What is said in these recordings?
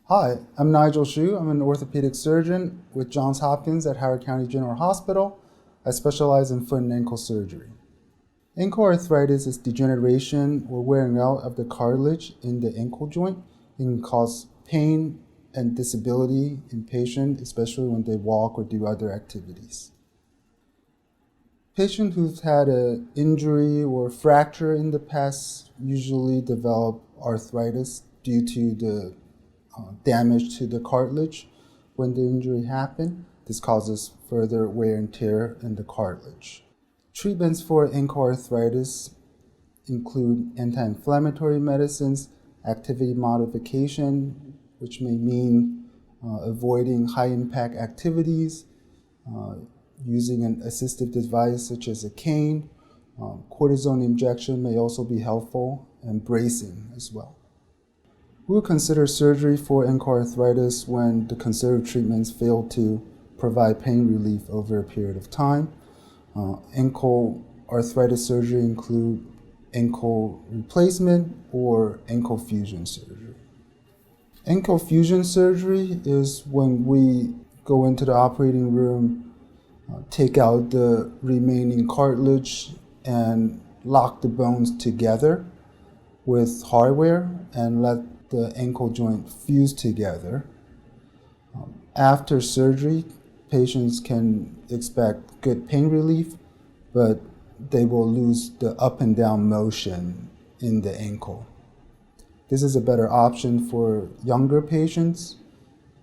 Hi, I'm Nigel Hsu. I'm an orthopedic surgeon with Johns Hopkins at Howard County General Hospital. I specialize in foot and ankle surgery. Ankle arthritis is degeneration or wearing out of the cartilage in the ankle joint. It can cause pain and disability in patients, especially when they walk or do other activities. Patients who've had an injury or fracture in the past usually develop arthritis due to the damage to the cartilage when the injury happened. This causes further wear and tear in the cartilage. Treatments for ankle arthritis include anti-inflammatory medicines, activity modification, which may mean avoiding high-impact activities, using an assistive device such as a cane. Cortisone injection may also be helpful, and bracing as well. We will consider surgery for ankle arthritis when the conservative treatments fail to provide pain relief over a period of time. Ankle arthritis surgery include ankle replacement or ankle fusion surgery. Ankle fusion surgery is when we go into the operating room, take out the remaining cartilage and lock the bones together with hardware and let the ankle joint fuse together. After surgery, patients can expect good pain relief, but they will lose the up and down motion in the ankle. This is a better option for younger patients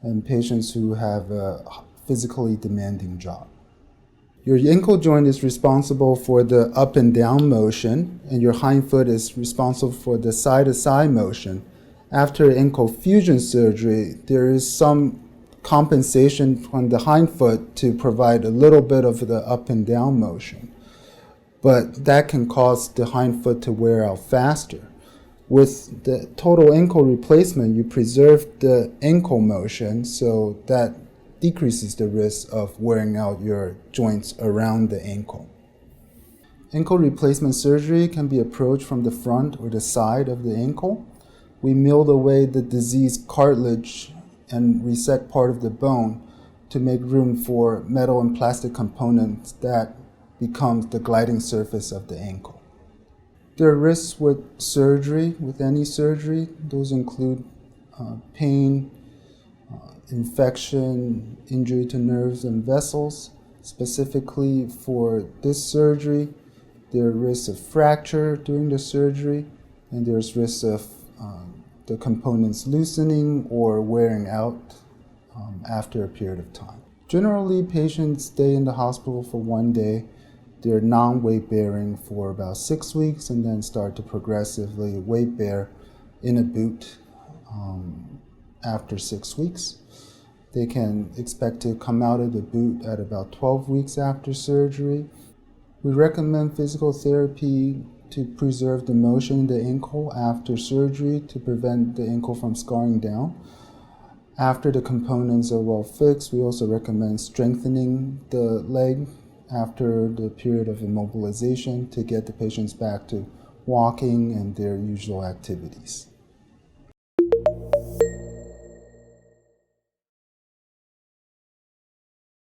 and patients who have a physically demanding job. Your ankle joint is responsible for the up and down motion, and your hind foot is responsible for the side-to-side motion. After ankle fusion surgery, there is some compensation on the hind foot to provide a little bit of the up and down motion, but that can cause the hind foot to wear out faster. With the total ankle replacement, you preserve the ankle motion, so that decreases the risk of wearing out your joints around the ankle. Ankle replacement surgery can be approached from the front or the side of the ankle. We milled away the diseased cartilage and resect part of the bone to make room for metal and plastic components that becomes the gliding surface of the ankle. There are risks with surgery, with any surgery. Those include pain, infection, injury to nerves and vessels. Specifically for this surgery, there are risks of fracture during the surgery, and there's risks of the components loosening or wearing out after a period of time. Generally, patients stay in the hospital for 1 day. They're non-weight bearing for about 6 weeks and then start to progressively weight bear in a boot after 6 weeks. They can expect to come out of the boot at about 12 weeks after surgery. We recommend physical therapy to preserve the motion in the ankle after surgery to prevent the ankle from scarring down. After the components are well fixed, we also recommend strengthening the leg after the period of immobilization to get the patients back to walking and their usual activities.